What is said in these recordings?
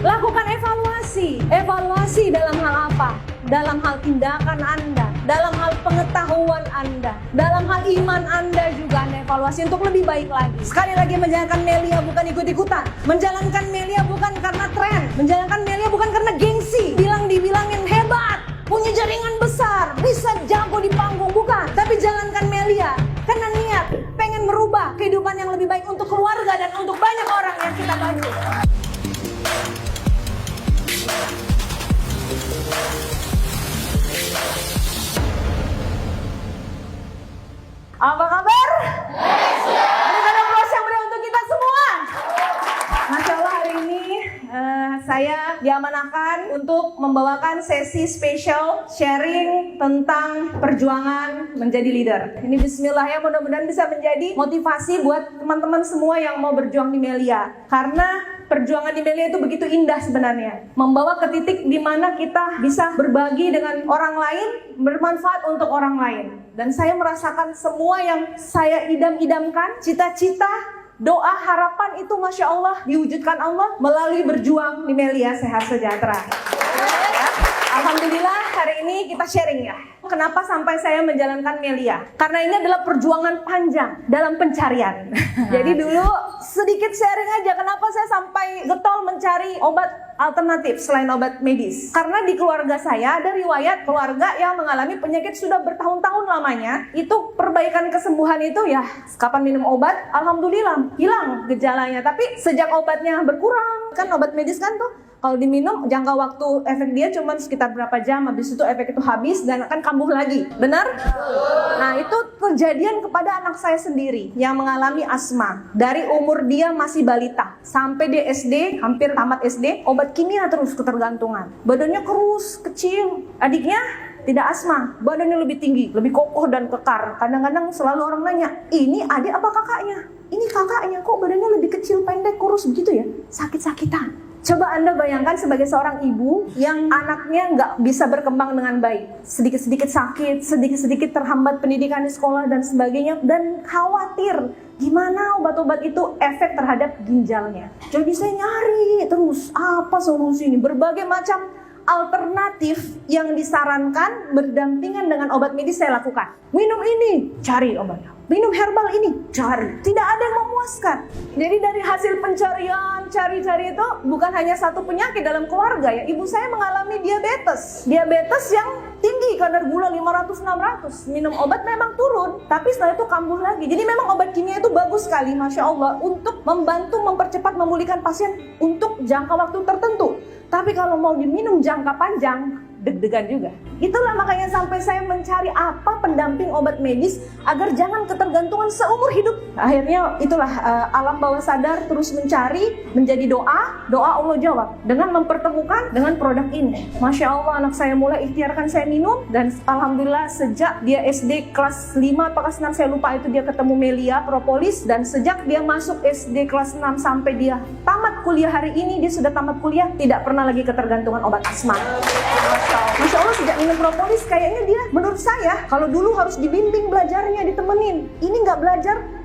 Lakukan evaluasi. Evaluasi dalam hal apa? Dalam hal tindakan Anda, dalam hal pengetahuan Anda, dalam hal iman Anda juga Anda evaluasi untuk lebih baik lagi. Sekali lagi, menjalankan Melia bukan ikut-ikutan. Menjalankan Melia bukan karena tren. Menjalankan Melia bukan karena gengsi. Dibilangin hebat, punya jaringan besar, bisa jago di panggung, bukan. Tapi jalankan Melia karena niat pengen merubah kehidupan yang lebih baik untuk keluarga dan untuk banyak orang yang kita bantu. Apa kabar? Ada aplaus yang meriah untuk kita semua. Masya Allah, hari ini saya diamanahkan untuk membawakan sesi spesial sharing tentang perjuangan menjadi leader. Ini bismillah ya, mudah-mudahan bisa menjadi motivasi buat teman-teman semua yang mau berjuang di Melia. Karena perjuangan di Melia itu begitu indah sebenarnya. Membawa ke titik di mana kita bisa berbagi dengan orang lain, bermanfaat untuk orang lain. Dan saya merasakan semua yang saya idam-idamkan, cita-cita, doa, harapan itu Masya Allah diwujudkan Allah melalui berjuang di Melia Sehat Sejahtera. Ya. Alhamdulillah hari ini kita sharing ya. Kenapa sampai saya menjalankan Melia? Karena ini adalah perjuangan panjang dalam pencarian. Jadi dulu sedikit sharing aja kenapa saya sampai getol mencari obat alternatif selain obat medis. Karena di keluarga saya ada riwayat keluarga yang mengalami penyakit sudah bertahun-tahun lamanya. Itu perbaikan kesembuhan itu ya kapan minum obat, alhamdulillah hilang gejalanya. Tapi sejak obatnya berkurang, kan obat medis kan tuh kalau diminum jangka waktu efek dia cuma sekitar berapa jam, habis itu efek itu habis dan akan kambuh lagi. Benar? Nah, itu kejadian kepada anak saya sendiri yang mengalami asma. Dari umur dia masih balita sampai dia SD, hampir tamat SD, obat kimia terus ketergantungan. Badannya kurus, kecil. Adiknya tidak asma, badannya lebih tinggi, lebih kokoh dan kekar. Kadang-kadang selalu orang nanya, ini adik apa kakaknya? Ini kakaknya, kok badannya lebih kecil, pendek, kurus begitu ya? Sakit-sakitan. Coba Anda bayangkan sebagai seorang ibu yang anaknya nggak bisa berkembang dengan baik. Sedikit-sedikit sakit, sedikit-sedikit terhambat pendidikan di sekolah dan sebagainya. Dan khawatir gimana obat-obat itu efek terhadap ginjalnya. Jadi saya nyari terus apa solusi ini. Berbagai macam alternatif yang disarankan berdampingan dengan obat medis saya lakukan. Minum ini, cari obatnya. Minum herbal ini, cari. Tidak ada yang memuaskan. Jadi dari hasil pencarian, cari-cari itu bukan hanya satu penyakit dalam keluarga ya. Ibu saya mengalami diabetes. Diabetes yang tinggi, kadar gula 500-600. Minum obat memang turun, tapi setelah itu kambuh lagi. Jadi memang obat kimia itu bagus sekali, Masya Allah, untuk membantu mempercepat memulihkan pasien untuk jangka waktu tertentu. Tapi kalau mau diminum jangka panjang, deg-degan juga. Itulah makanya sampai saya mencari apa pendamping obat medis agar jangan ketergantungan seumur hidup. Akhirnya itulah alam bawah sadar terus mencari, menjadi doa Allah jawab dengan mempertemukan dengan produk ini. Masya Allah, anak saya mulai ikhtiarkan saya minum dan alhamdulillah sejak dia SD kelas 5 atau kelas 6 saya lupa itu dia ketemu Melia Propolis, dan sejak dia masuk SD kelas 6 sampai dia tamat kuliah hari ini, dia sudah tamat kuliah, tidak pernah lagi ketergantungan obat asma. Masya Allah, sejak minum propolis kayaknya dia, menurut saya, kalau dulu harus dibimbing belajarnya, ditemenin. Ini nggak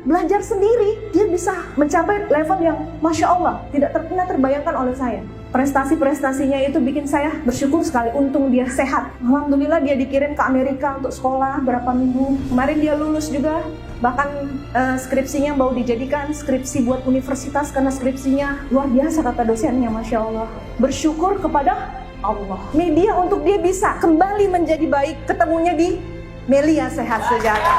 belajar sendiri. Dia bisa mencapai level yang Masya Allah, tidak pernah terbayangkan oleh saya. Prestasi-prestasinya itu bikin saya bersyukur sekali, untung dia sehat. Alhamdulillah dia dikirim ke Amerika untuk sekolah berapa minggu. Kemarin dia lulus juga. Bahkan skripsinya mau dijadikan skripsi buat universitas karena skripsinya luar biasa kata dosennya, Masya Allah. Bersyukur kepada Allah. Media untuk dia bisa kembali menjadi baik, ketemunya di Melia Sehat Sejahtera.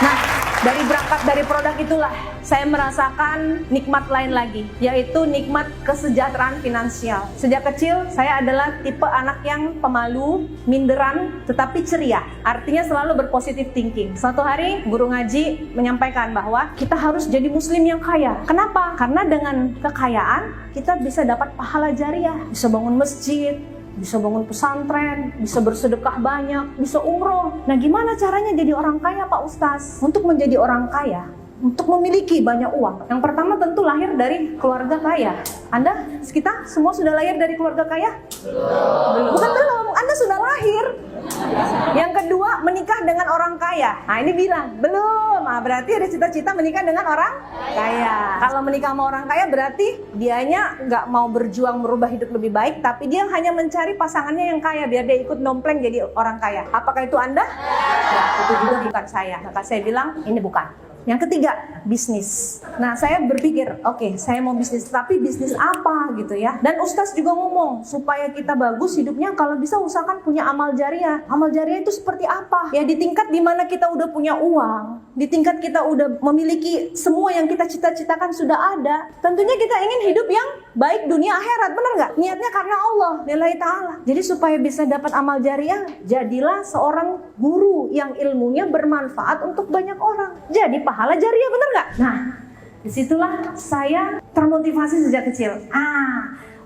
Nah, berangkat dari produk itulah saya merasakan nikmat lain lagi, yaitu nikmat kesejahteraan finansial. Sejak kecil saya adalah tipe anak yang pemalu, minderan, tetapi ceria. Artinya selalu berpositif thinking. Suatu hari guru ngaji menyampaikan bahwa kita harus jadi muslim yang kaya. Kenapa? Karena dengan kekayaan kita bisa dapat pahala jariah, bisa bangun masjid, bisa bangun pesantren, bisa bersedekah banyak, bisa umroh. Nah, gimana caranya jadi orang kaya, Pak Ustaz? Untuk menjadi orang kaya, untuk memiliki banyak uang, yang pertama tentu lahir dari keluarga kaya. Anda, kita semua sudah lahir dari keluarga kaya? Belum. Bukan belum, Anda sudah lahir. Yang kedua, menikah dengan orang kaya. Nah ini bilang, belum. Nah, berarti ada cita-cita menikah dengan orang kaya. Kalau menikah sama orang kaya berarti dianya nggak mau berjuang merubah hidup lebih baik, tapi dia hanya mencari pasangannya yang kaya biar dia ikut nompleng jadi orang kaya. Apakah itu Anda? Ya, itu juga bukan saya. Maka saya bilang, ini bukan. Yang ketiga, bisnis. Nah, saya berpikir, oke, saya mau bisnis, tapi bisnis apa gitu ya. Dan Ustaz juga ngomong, supaya kita bagus hidupnya, kalau bisa usahakan punya amal jariah. Amal jariah itu seperti apa? Ya di tingkat dimana kita udah punya uang, di tingkat kita udah memiliki semua yang kita cita-citakan sudah ada. Tentunya kita ingin hidup yang baik dunia akhirat, benar nggak? Niatnya karena Allah, lillahi ta'ala. Jadi supaya bisa dapat amal jariah, jadilah seorang guru yang ilmunya bermanfaat untuk banyak orang. Jadi pahala jariah, bener nggak? Nah, disitulah saya termotivasi sejak kecil.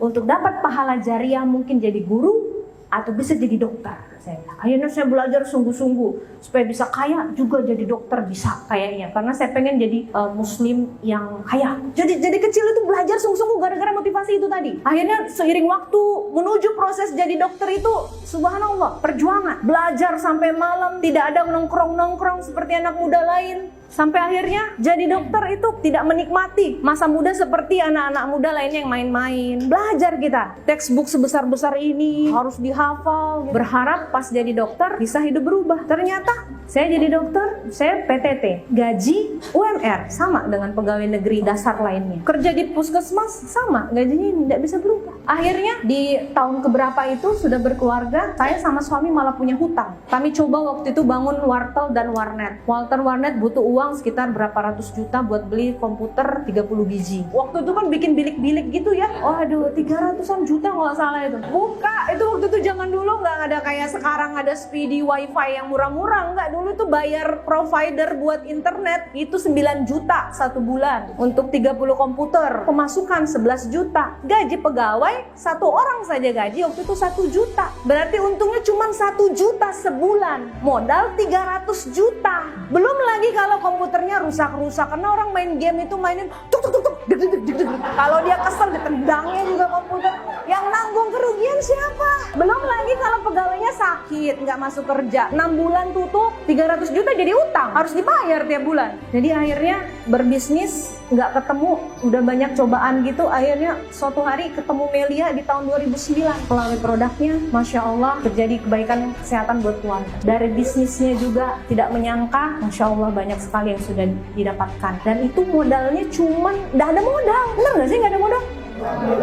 Untuk dapat pahala jariah mungkin jadi guru atau bisa jadi dokter. Saya bilang, akhirnya saya belajar sungguh-sungguh supaya bisa kaya juga jadi dokter bisa kayaknya. Karena saya pengen jadi muslim yang kaya. Jadi kecil itu belajar sungguh-sungguh gara-gara motivasi itu tadi. Akhirnya seiring waktu menuju proses jadi dokter itu, subhanallah, perjuangan. Belajar sampai malam, tidak ada nongkrong-nongkrong seperti anak muda lain. Sampai akhirnya jadi dokter itu tidak menikmati masa muda seperti anak-anak muda lainnya yang main-main. Belajar kita, textbook sebesar-besar ini harus dihafal. Berharap pas jadi dokter bisa hidup berubah. Ternyata saya jadi dokter, saya PTT, gaji UMR sama dengan pegawai negeri dasar lainnya. Kerja di puskesmas sama, gajinya ini tidak bisa berubah. Akhirnya di tahun keberapa itu sudah berkeluarga, saya sama suami malah punya hutang. Kami coba waktu itu bangun wartel dan warnet. Warnet butuh uang sekitar berapa ratus juta buat beli komputer 30 biji. Waktu itu kan bikin bilik-bilik gitu ya. Waduh, 300-an juta kalau salah itu. Buka, itu waktu itu zaman dulu nggak ada kayak sekarang ada speedy wifi yang murah-murah. Nggak, dulu tuh bayar provider buat internet itu 9 juta satu bulan. Untuk 30 komputer. Pemasukan 11 juta. Gaji pegawai, satu orang saja gaji waktu itu 1 juta. Berarti untungnya cuma 1 juta sebulan. Modal 300 juta. Belum lagi kalau komputernya rusak-rusak karena orang main game itu mainin tuk tuk tuk tuk deg deg deg deg. Kalau dia kesel ditendangnya juga komputer. Yang nanggung kerugian siapa? Belum lagi kalau pegawainya sakit, nggak masuk kerja, 6 bulan tutup, 300 juta jadi utang, harus dibayar tiap bulan. Jadi akhirnya berbisnis nggak ketemu, udah banyak cobaan gitu. Akhirnya suatu hari ketemu Melia di tahun 2009. Melalui produknya, Masya Allah terjadi kebaikan kesehatan buat keluarga. Dari bisnisnya juga tidak menyangka, Masya Allah banyak sekali yang sudah didapatkan. Dan itu modalnya cuman, nggak ada modal. Bener nggak sih nggak ada modal?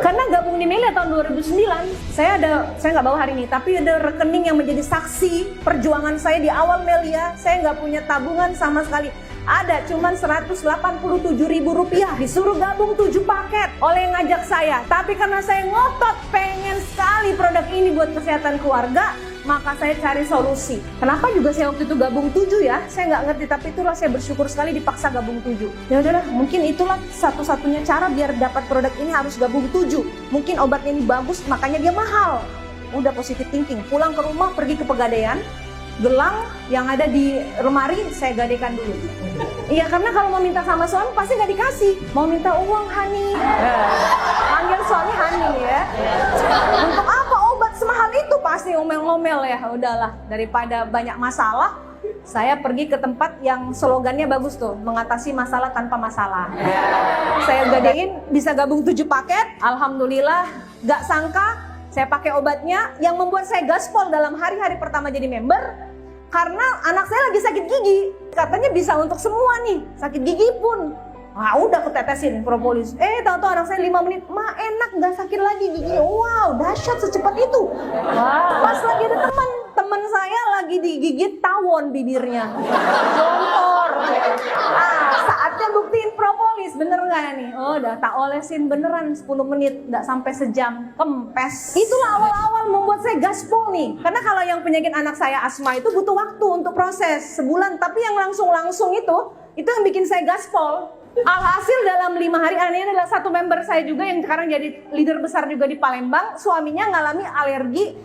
Karena gabung di Melia tahun 2009, saya nggak bawa hari ini, tapi ada rekening yang menjadi saksi perjuangan saya di awal Melia. Saya nggak punya tabungan sama sekali. Ada cuman Rp187.000, disuruh gabung 7 paket oleh yang ngajak saya. Tapi karena saya ngotot pengen sekali produk ini buat kesehatan keluarga, maka saya cari solusi. Kenapa juga saya waktu itu gabung 7 ya? Saya nggak ngerti, tapi itulah saya bersyukur sekali dipaksa gabung 7. Ya udahlah, mungkin itulah satu-satunya cara biar dapat produk ini harus gabung 7. Mungkin obatnya ini bagus, makanya dia mahal. Udah positive thinking, pulang ke rumah, pergi ke Pegadaian, gelang yang ada di lemari saya gadekan dulu. Iya, karena kalau mau minta sama suami pasti nggak dikasih. Mau minta uang, Hani. Panggil suami Hani ya. Untuk apa obat semahal itu? Pasti ngomel-ngomel ya. Udahlah, daripada banyak masalah, saya pergi ke tempat yang slogannya bagus tuh, mengatasi masalah tanpa masalah. Saya gadein, bisa gabung 7 paket. Alhamdulillah, nggak sangka saya pakai obatnya yang membuat saya gaspol dalam hari-hari pertama jadi member. Karena anak saya lagi sakit gigi. Katanya bisa untuk semua nih, sakit gigi pun. Wah, udah ketetesin propolis. Tahu-tahu anak saya 5 menit, ma enak, nggak sakit lagi giginya. Wow, dahsyat secepat itu. Wah, pas lagi ada teman saya lagi digigit tawon bibirnya. Jontor. Saatnya buktiin propolis, bener nggak nih? Oh, udah tak olesin beneran 10 menit, nggak sampai sejam, kempes. Itulah awal-awal membuat saya gaspol nih. Karena kalau yang penyakit anak saya asma itu butuh waktu untuk proses sebulan, tapi yang langsung itu yang bikin saya gaspol. Alhasil dalam 5 hari, ini adalah satu member saya juga yang sekarang jadi leader besar juga di Palembang. Suaminya ngalami alergi,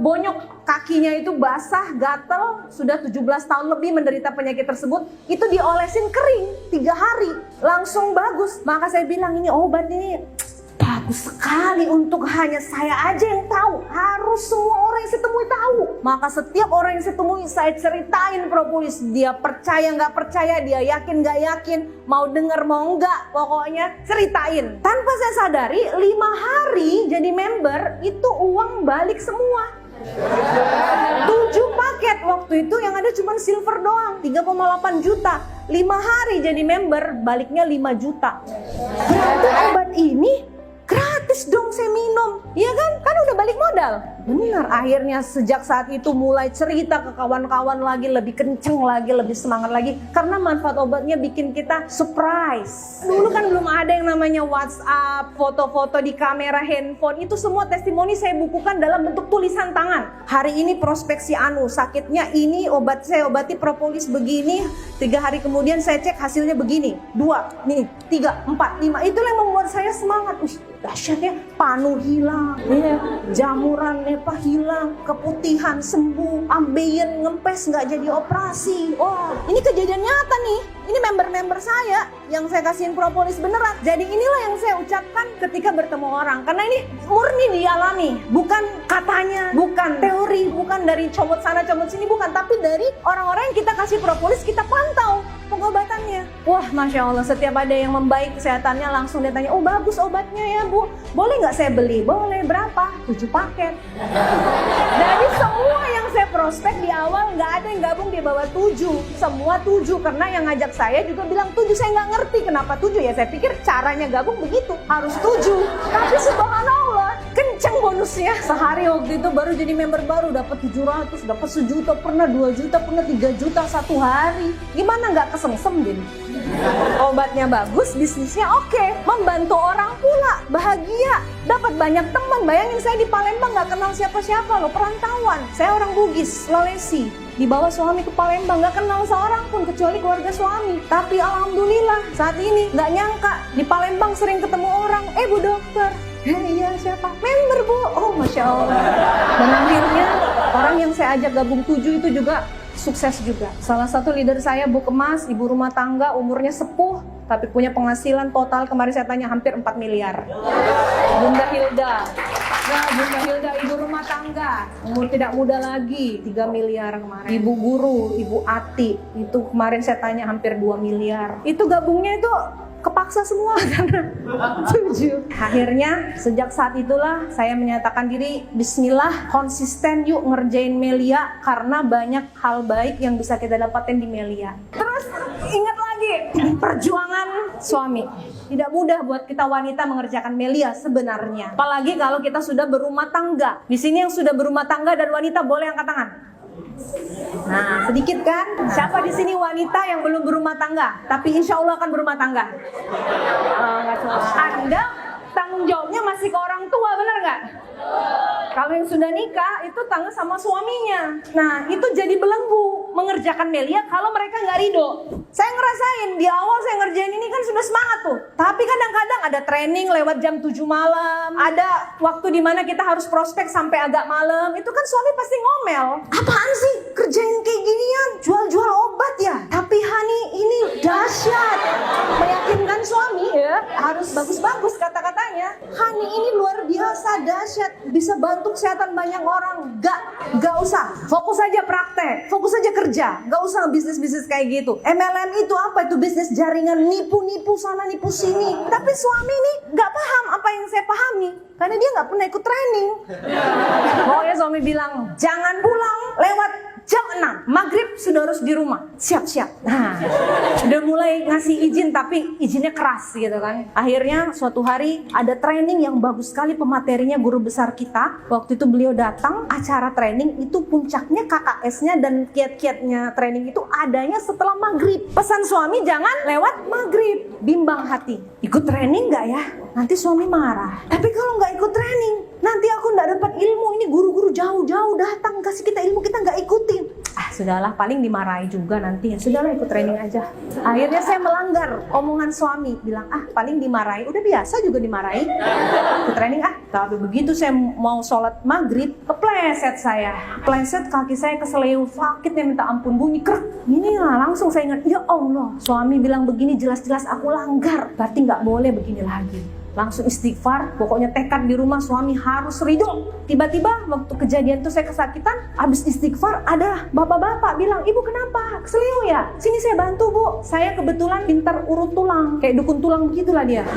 bonyok kakinya itu basah, gatel, sudah 17 tahun lebih menderita penyakit tersebut. Itu diolesin kering 3 hari, langsung bagus. Maka saya bilang ini obat ini bagus sekali untuk hanya saya aja yang tahu. Harus semua orang yang saya temui tahu. Maka setiap orang yang saya temui saya ceritain propolis. Dia percaya nggak percaya, dia yakin nggak yakin, mau dengar mau nggak, pokoknya ceritain. Tanpa saya sadari 5 hari jadi member itu uang balik semua. 7 paket waktu itu yang ada cuma silver doang 3,8 juta. 5 hari jadi member baliknya 5 juta. Berarti obat ini gratis dong saya minum. Iya kan udah balik modal. Benar, akhirnya sejak saat itu mulai cerita ke kawan-kawan lagi, lebih kenceng lagi, lebih semangat lagi. Karena manfaat obatnya bikin kita surprise. Dulu kan belum ada yang namanya WhatsApp, foto-foto di kamera handphone. Itu semua testimoni saya bukukan dalam bentuk tulisan tangan. Hari ini prospeksi sakitnya ini, obat saya obati propolis begini. 3 hari kemudian saya cek hasilnya begini. 2, nih 3, 4, 5. Itulah yang membuat saya semangat. Dahsyatnya, panu hilang, jamuran nepah hilang, keputihan sembuh, ambeien ngempes nggak jadi operasi. Wah, ini kejadian nyata nih. Ini member-member saya yang saya kasihin propolis beneran. Jadi inilah yang saya ucapkan ketika bertemu orang. Karena ini murni dialami, bukan katanya, bukan teori, bukan dari comot sana comot sini, bukan. Tapi dari orang-orang yang kita kasih propolis, kita pantau pengobatannya. Wah, Masya Allah, setiap ada yang membaik kesehatannya langsung dia tanya, oh bagus obatnya ya Bu, boleh nggak saya beli? Boleh, berapa? 7 paket. Dari semua yang saya prospek di awal nggak ada yang gabung di bawah 7. Semua 7, karena yang ngajak saya juga bilang 7, saya nggak ngerti kenapa 7 ya, saya pikir caranya gabung begitu, harus 7. Tapi subhanallah, kenceng bonusnya. Sehari waktu itu baru jadi member baru, dapat 700, dapat 1 juta, pernah 2 juta, pernah 3 juta 1 hari. Gimana nggak kesengsem din? Obatnya bagus, bisnisnya oke, membantu orang pula, bahagia, dapat banyak teman. Bayangin saya di Palembang nggak kenal siapa-siapa loh, perantauan. Saya orang Bugis, Sulawesi, dibawa suami ke Palembang, nggak kenal seorang pun kecuali keluarga suami. Tapi alhamdulillah saat ini nggak nyangka di Palembang sering ketemu orang, Bu dokter. Iya siapa? Member Bu. Oh Masya Allah. Dan akhirnya orang yang saya ajak gabung 7 itu juga sukses juga. Salah satu leader saya Bu Kemas, ibu rumah tangga, umurnya sepuh, tapi punya penghasilan total kemarin saya tanya hampir 4 miliar. Bunda Hilda. Nah, Bunda Hilda ibu rumah tangga, umur tidak muda lagi, 3 miliar kemarin. Ibu guru, Ibu Ati, itu kemarin saya tanya hampir 2 miliar. Itu gabungnya itu kepaksa semua karena 7. Akhirnya sejak saat itulah saya menyatakan diri, bismillah, konsisten yuk ngerjain Melia karena banyak hal baik yang bisa kita dapatin di Melia. Terus ingat lagi perjuangan suami. Tidak mudah buat kita wanita mengerjakan Melia sebenarnya. Apalagi kalau kita sudah berumah tangga. Di sini yang sudah berumah tangga dan wanita boleh angkat tangan. Nah, sedikit kan? Siapa di sini wanita yang belum berumah tangga, tapi insya Allah akan berumah tangga? Anda tanggung jawabnya masih ke orang tua, benar nggak? Kalau yang sudah nikah itu tanggung sama suaminya. Nah, itu jadi belenggu mengerjakan Melia kalau mereka nggak ridho. Saya ngerasain di awal saya ngerjain ini kan sudah semangat tuh. Tapi kadang-kadang ada training lewat jam 7 malam. Ada waktu di mana kita harus prospek sampai agak malam. Itu kan suami pasti ngomel. Apaan sih kerjain kayak ginian? Jual-jual obat ya? Tapi Hani ini dahsyat. Meyakinkan suami ya. Harus bagus-bagus kata-katanya. Hani ini luar biasa dahsyat. Bisa bantu kesehatan banyak orang. Gak usah. Fokus aja praktek. Fokus aja kerja. Gak usah bisnis-bisnis kayak gitu. MLM itu apa? Itu bisnis jaringan, nipu-nipu sana, nipu sini. Tapi suami ini gak paham apa yang saya pahami. Karena dia gak pernah ikut training. Pokoknya suami bilang, jangan pulang lewat jam 6. Maghrib sudah harus di rumah. Siap-siap. Nah, udah mulai ngasih izin tapi izinnya keras gitu kan. Akhirnya suatu hari ada training yang bagus sekali, pematerinya guru besar kita. Waktu itu beliau datang, acara training itu puncaknya KKS-nya dan kiat-kiatnya training itu adanya setelah maghrib. Pesan suami jangan lewat maghrib. Bimbang hati. Ikut training nggak ya? Nanti suami marah. Tapi kalau nggak ikut training, nanti aku nggak dapat ilmu. Ini guru-guru jauh-jauh datang kasih kita ilmu, kita nggak ikutin. Sudahlah, paling dimarahi juga nanti. Ya sudahlah, ikut training aja. Akhirnya saya melanggar omongan suami, bilang paling dimarahi. Udah biasa juga dimarahi. Ikut training Tapi begitu saya mau sholat maghrib, kepleset saya. Kepleset kaki saya keseleo, sakitnya minta ampun, bunyi krek. Ini lah, langsung saya ingat, ya Allah, suami bilang begini jelas-jelas aku langgar. Berarti nggak boleh begini lagi. langsung istighfar, pokoknya tekad di rumah suami harus ridho. Tiba-tiba waktu kejadian itu saya kesakitan, habis istighfar ada bapak-bapak bilang, "Ibu kenapa? Keselio ya? Sini saya bantu Bu, saya kebetulan pintar urut tulang." Kayak dukun tulang begitulah dia.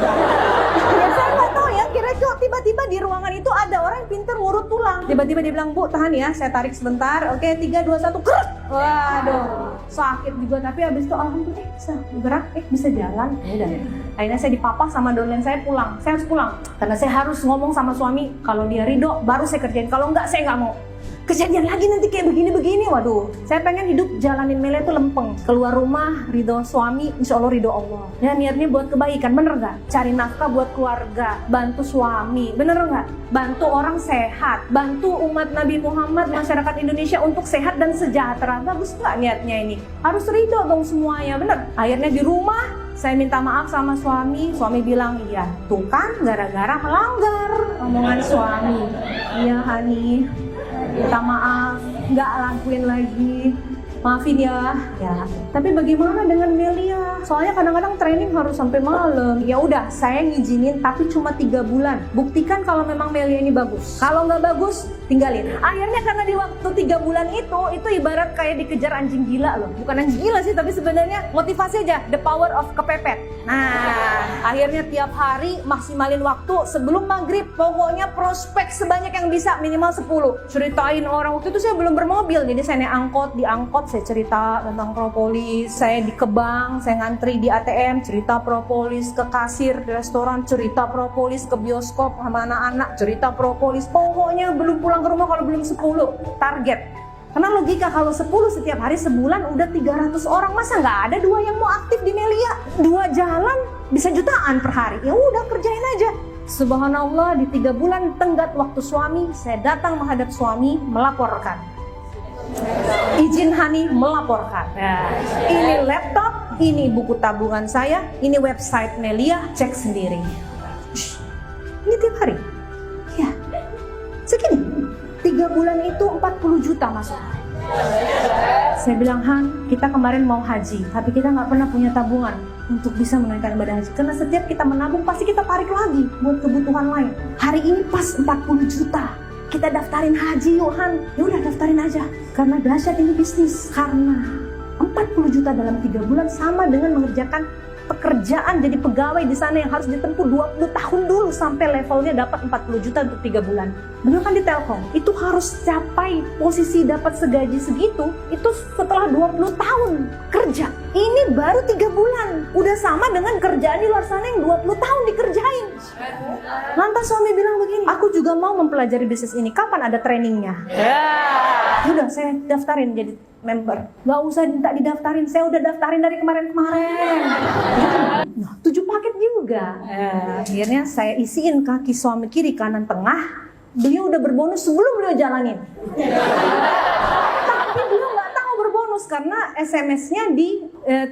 Ya saya nggak tahu ya, kira kok tiba-tiba di ruangan itu ada orang yang pintar urut tulang. Tiba-tiba dia bilang, "Bu tahan ya, saya tarik sebentar, oke 3, 2, 1, krek." Waduh, sakit juga, tapi habis itu alhamdulillah bisa bergerak, bisa jalan. Ya udah. Akhirnya saya dipapah sama dosen saya pulang. Saya harus pulang karena saya harus ngomong sama suami, kalau dia ridho baru saya kerjain, kalau enggak saya nggak mau. Kejadian lagi nanti kayak begini-begini, waduh. Saya pengen hidup jalanin Melia itu lempeng. Keluar rumah, ridho suami, insya Allah ridho Allah. Ya niatnya buat kebaikan, bener nggak? Cari nafkah buat keluarga, bantu suami, bener nggak? Bantu orang sehat, bantu umat Nabi Muhammad, masyarakat Indonesia untuk sehat dan sejahtera. Bagus nggak niatnya ini? Harus ridho dong semuanya, bener. Akhirnya di rumah, saya minta maaf sama suami bilang, "Iya, tuh kan gara-gara melanggar omongan suami. Iya Hani, minta maaf, nggak lakuin lagi, maafin ya." Ya, tapi bagaimana dengan Melia? Soalnya kadang-kadang training harus sampai malam. Ya udah, saya ngizinin tapi cuma 3 bulan. Buktikan kalau memang Melia ini bagus. Kalau nggak bagus, tinggalin. Akhirnya karena di waktu 3 bulan itu ibarat kayak dikejar anjing gila loh. Bukan anjing gila sih, tapi sebenarnya motivasi aja, the power of kepepet. Nah, akhirnya tiap hari maksimalin waktu sebelum maghrib. Pokoknya prospek sebanyak yang bisa, minimal 10. Ceritain orang, waktu itu saya belum bermobil, jadi saya naik angkot, di angkot saya cerita tentang propolis. Saya di Kebang, saya ngantri di ATM, cerita propolis, ke kasir di restoran, cerita propolis, ke bioskop sama anak-anak, cerita propolis. Pokoknya belum pulang ke rumah kalau belum 10 target. Karena logika kalau 10 setiap hari sebulan udah 300 orang, masa nggak ada 2 yang mau aktif di Melia? 2 jalan bisa jutaan per hari, ya udah kerjain aja. Subhanallah, di 3 bulan tenggat waktu suami, saya datang menghadap suami melaporkan. Izin Hani melaporkan. Nah, ini laptop, ini buku tabungan saya, ini website Melia, cek sendiri. Ini tiap hari. Ya, segini. 3 bulan itu 40 juta masuk. Saya bilang, "Han, kita kemarin mau haji, tapi kita nggak pernah punya tabungan untuk bisa menunaikan ibadah haji. Karena setiap kita menabung, pasti kita tarik lagi buat kebutuhan lain. Hari ini pas 40 juta. Kita daftarin haji yuk, Han." Ya udah, daftarin aja. Karena dahsyat ini bisnis. Karena 40 juta dalam 3 bulan sama dengan mengerjakan pekerjaan jadi pegawai di sana yang harus ditempuh 20 tahun dulu sampai levelnya dapat 40 juta untuk 3 bulan. Bener kan di Telkom? Itu harus capai posisi dapat segaji segitu, itu setelah 20 tahun kerja. Ini baru 3 bulan. Udah sama dengan kerjaan di luar sana yang 20 tahun dikerjain. Lantas suami bilang begini, "Aku juga mau mempelajari bisnis ini, kapan ada trainingnya?" Udah, saya daftarin jadi member. Gak usah minta didaftarin, saya udah daftarin dari kemarin-kemarin. Nah, 7 paket juga. Akhirnya saya isiin kaki suami kiri, kanan, tengah. Beliau udah berbonus sebelum beliau jalanin. Tapi beliau nggak tahu berbonus karena SMS-nya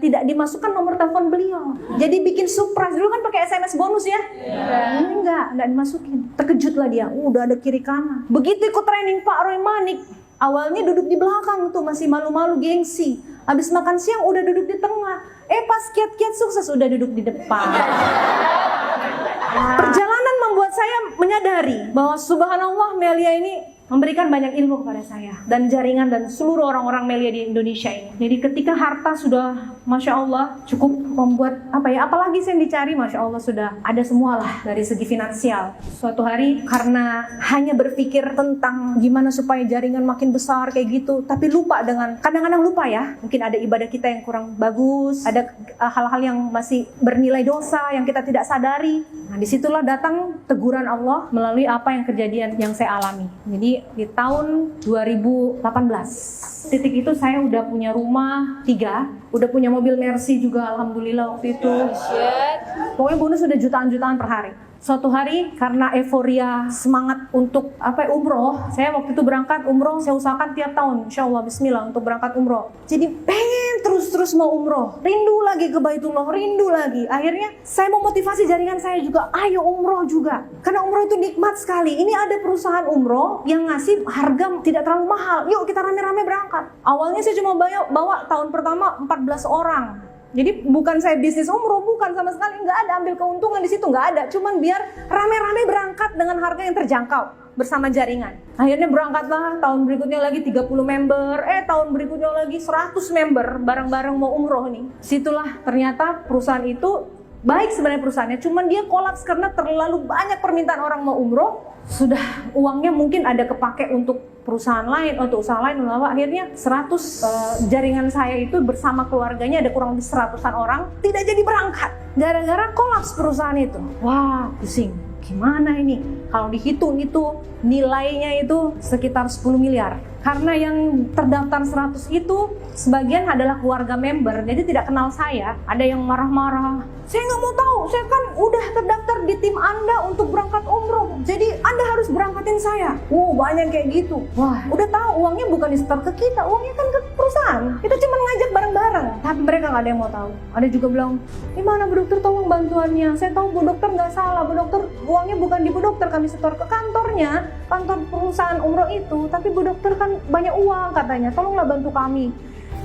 tidak dimasukkan nomor telepon beliau. Jadi bikin surprise dulu kan pakai SMS bonus ya. Ini nggak dimasukin. Terkejutlah dia. Udah ada kiri kanan. Begitu ikut training Pak Roy Manik, awalnya duduk di belakang tuh masih malu-malu gengsi. Habis makan siang udah duduk di tengah. Pas kiat-kiat sukses udah duduk di depan. Perjalanan membuat saya menyadari bahwa subhanallah Melia ini memberikan banyak ilmu kepada saya dan jaringan dan seluruh orang-orang Melia di Indonesia ini. Jadi ketika harta sudah Masya Allah cukup membuat apalagi yang dicari, Masya Allah sudah ada semualah dari segi finansial. Suatu hari karena hanya berpikir tentang gimana supaya jaringan makin besar kayak gitu, tapi lupa kadang-kadang lupa ya, mungkin ada ibadah kita yang kurang bagus, ada hal-hal yang masih bernilai dosa yang kita tidak sadari. Nah disitulah datang teguran Allah melalui apa yang kejadian yang saya alami. Jadi di tahun 2018 titik itu saya udah punya rumah 3, udah punya mobil Mercy juga alhamdulillah waktu itu. Pokoknya bonus udah jutaan-jutaan per hari. Suatu hari karena euforia semangat untuk umroh, saya waktu itu berangkat umroh, saya usahakan tiap tahun insya Allah bismillah untuk berangkat umroh. Jadi pengen terus mau umroh, rindu lagi ke Baitullah, rindu lagi. Akhirnya saya mau motivasi jaringan saya juga, ayo umroh juga. Karena umroh itu nikmat sekali. Ini ada perusahaan umroh yang ngasih harga tidak terlalu mahal. Yuk kita rame-rame berangkat. Awalnya saya cuma bawa tahun pertama 14 orang. Jadi bukan saya bisnis umroh, bukan sama sekali, nggak ada ambil keuntungan di situ, nggak ada. Cuman biar rame-rame berangkat dengan harga yang terjangkau bersama jaringan. Akhirnya berangkatlah, tahun berikutnya lagi 30 member, tahun berikutnya lagi 100 member, bareng-bareng mau umroh nih. Situlah ternyata perusahaan itu baik sebenarnya perusahaannya, cuman dia kolaps karena terlalu banyak permintaan orang mau umroh. Sudah uangnya mungkin ada kepake untuk perusahaan lain, untuk usaha lain, lalu akhirnya 100 jaringan saya itu bersama keluarganya ada kurang lebih 100-an orang tidak jadi berangkat gara-gara kolaps perusahaan itu. Wah, pusing. Gimana ini? Kalau dihitung itu nilainya itu sekitar 10 miliar. Karena yang terdaftar 100 itu sebagian adalah keluarga member, jadi tidak kenal saya. Ada yang marah-marah. Saya nggak mau tahu, saya kan udah terdaftar di tim Anda untuk berangkat umroh. Jadi Anda harus berangkatin saya. Banyak kayak gitu. Wah, udah tahu uangnya bukan disetor ke kita, uangnya kan ke perusahaan. Kita cuma ngajak bareng-bareng. Tapi mereka nggak ada yang mau tahu. Ada juga bilang, gimana Bu Dokter tolong bantuannya? Saya tahu Bu Dokter nggak salah, Bu Dokter uangnya bukan di Bu Dokter, kami setor ke kantornya, kantor perusahaan umroh itu. Tapi Bu Dokter kan banyak uang katanya, tolonglah bantu kami.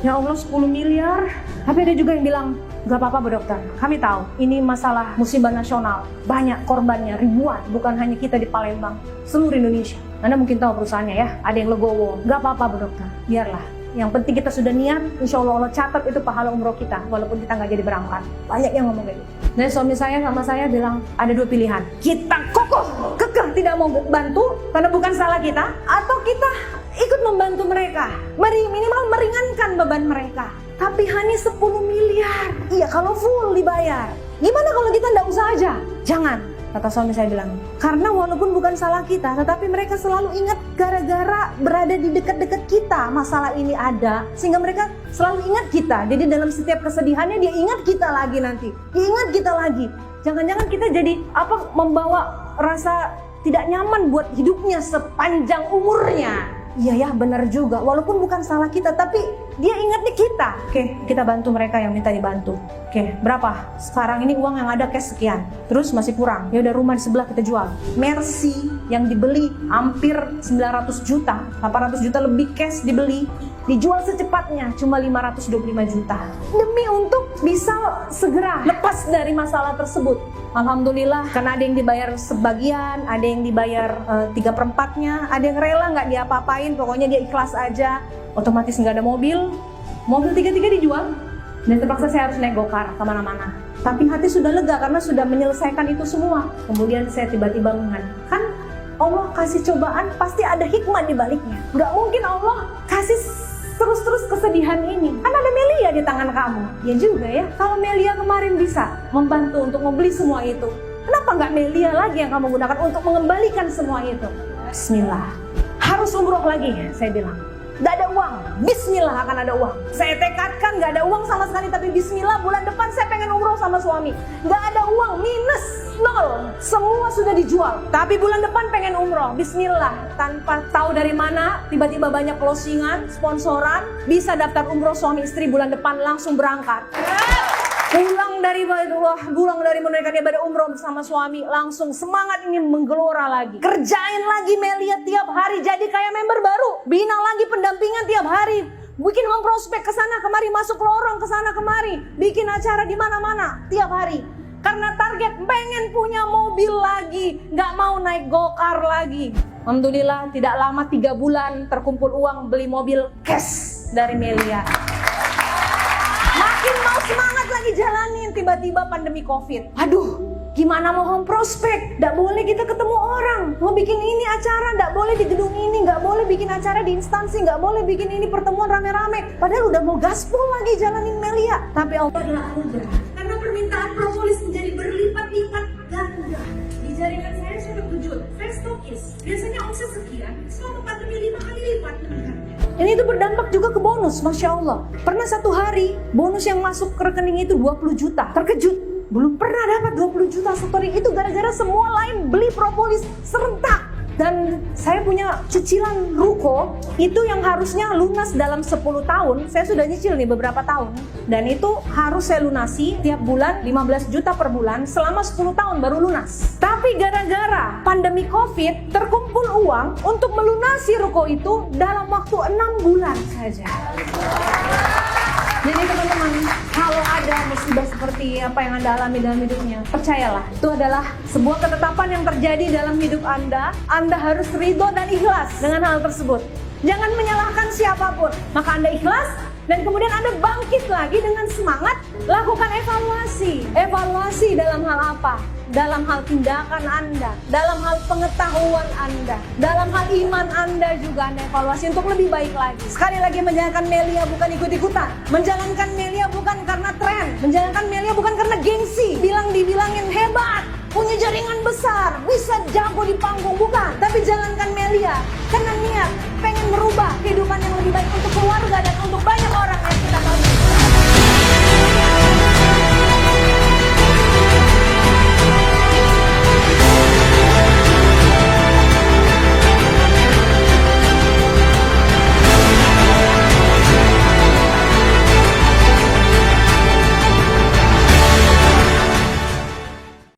Ya Allah, 10 miliar. Tapi ada juga yang bilang, gak apa-apa Bu Dokter, kami tahu ini masalah musibah nasional, banyak korbannya, ribuan, bukan hanya kita di Palembang, seluruh Indonesia. Anda mungkin tahu perusahaannya ya, ada yang legowo. Gak apa-apa Bu Dokter, biarlah. Yang penting kita sudah niat, insya Allah catat itu pahala umroh kita, walaupun kita nggak jadi berangkat. Banyak yang ngomong kayak gitu. Dan suami saya sama saya bilang, ada dua pilihan. Kita kokoh, kekeh tidak mau bantu, karena bukan salah kita, atau kita ikut membantu mereka, minimal meringankan beban mereka. Tapi hanya 10 miliar. Iya, kalau full dibayar. Gimana kalau kita nggak usah aja? Jangan, kata suami saya bilang. Karena walaupun bukan salah kita, tetapi mereka selalu ingat gara-gara berada di dekat-dekat kita masalah ini ada. Sehingga mereka selalu ingat kita. Jadi dalam setiap kesedihannya dia ingat kita lagi nanti. Dia ingat kita lagi. Jangan-jangan kita jadi membawa rasa tidak nyaman buat hidupnya sepanjang umurnya. Iya ya, benar juga. Walaupun bukan salah kita, tapi dia ingatnya kita. Oke, kita bantu mereka yang minta dibantu. Oke, berapa? Sekarang ini uang yang ada cash sekian. Terus masih kurang. Ya udah, rumah di sebelah kita jual. Mercy yang dibeli hampir 900 juta. 800 juta lebih cash dibeli. Dijual secepatnya cuma 525 juta. Demi untuk bisa segera lepas dari masalah tersebut. Alhamdulillah, karena ada yang dibayar sebagian, ada yang dibayar 3/4-nya, ada yang rela nggak diapa-apain, pokoknya dia ikhlas aja. Otomatis nggak ada mobil 3 dijual, dan terpaksa saya harus naik gokar kemana-mana. Tapi hati sudah lega karena sudah menyelesaikan itu semua. Kemudian saya tiba-tiba mengingat, kan Allah kasih cobaan pasti ada hikmah di baliknya. Nggak mungkin Allah kasih terus-terus kesedihan ini. Kan ada Melia di tangan kamu. Ya juga ya, kalau Melia kemarin bisa membantu untuk membeli semua itu, kenapa nggak Melia lagi yang kamu gunakan untuk mengembalikan semua itu? Bismillah. Harus umroh lagi, saya bilang. Nggak ada uang, bismillah akan ada uang. Saya tekadkan nggak ada uang sama sekali, tapi bismillah bulan depan saya pengen umroh sama suami. Nggak ada uang, minus, nol. Semua sudah dijual. Tapi bulan depan pengen umroh, bismillah. Tanpa tahu dari mana, tiba-tiba banyak closingan, sponsoran, bisa daftar umroh suami istri bulan depan langsung berangkat. Pulang dari Baitullah, pulang dari menunaikan ibadah umroh bersama suami, langsung semangat ini menggelora lagi. Kerjain lagi Melia tiap hari, jadi kayak member baru. Bina lagi pendampingan tiap hari. Bikin home prospek ke sana kemari, masuk lorong ke sana kemari. Bikin acara di mana-mana tiap hari. Karena target pengen punya mobil lagi, nggak mau naik gokar lagi. Alhamdulillah tidak lama 3 bulan terkumpul uang beli mobil cash dari Melia. Makin mau semangat lagi jalanin, tiba-tiba pandemi COVID. Aduh, gimana mau home prospek? Nggak boleh kita ketemu orang. Mau bikin ini acara, nggak boleh di gedung ini, nggak boleh bikin acara di instansi, nggak boleh bikin ini pertemuan rame-rame. Padahal udah mau gaspol lagi jalanin Melia. Tapi Allah adalah anugerah. Karena permintaan propolis menjadi berlipat-lipat ganda. Di jaringan saya sudah wujud fresh stokis. Biasanya omset sekian, selama pandemi 5 kali lipat meningkatnya. Ini itu berdampak juga ke bonus, Masya Allah. Pernah satu hari, bonus yang masuk ke rekening itu 20 juta. Terkejut, belum pernah dapat 20 juta story itu gara-gara semua lain beli propolis serentak. Dan saya punya cicilan ruko, itu yang harusnya lunas dalam 10 tahun. Saya sudah nyicil nih beberapa tahun. Dan itu harus saya lunasi tiap bulan 15 juta per bulan selama 10 tahun baru lunas. Tapi gara-gara pandemi COVID, terkumpul uang untuk melunasi ruko itu dalam waktu 6 bulan saja. Jadi teman-teman, kalau kalau ada musibah seperti apa yang Anda alami dalam hidupnya, percayalah, itu adalah sebuah ketetapan yang terjadi dalam hidup Anda. Anda harus ridho dan ikhlas dengan hal tersebut. Jangan menyalahkan siapapun. Maka Anda ikhlas, dan kemudian Anda bangkit lagi dengan semangat, lakukan evaluasi. Evaluasi dalam hal apa? Dalam hal tindakan Anda, dalam hal pengetahuan Anda, dalam hal iman Anda juga Anda evaluasi untuk lebih baik lagi. Sekali lagi, menjalankan Melia bukan ikut-ikutan. Menjalankan Melia bukan karena tren. Menjalankan Melia bukan karena gengsi. Dibilangin hebat, punya jaringan besar, bisa jago di panggung, bukan. Tapi jalankan Melia karena niat pengen merubah kehidupan yang lebih baik untuk keluarga dan untuk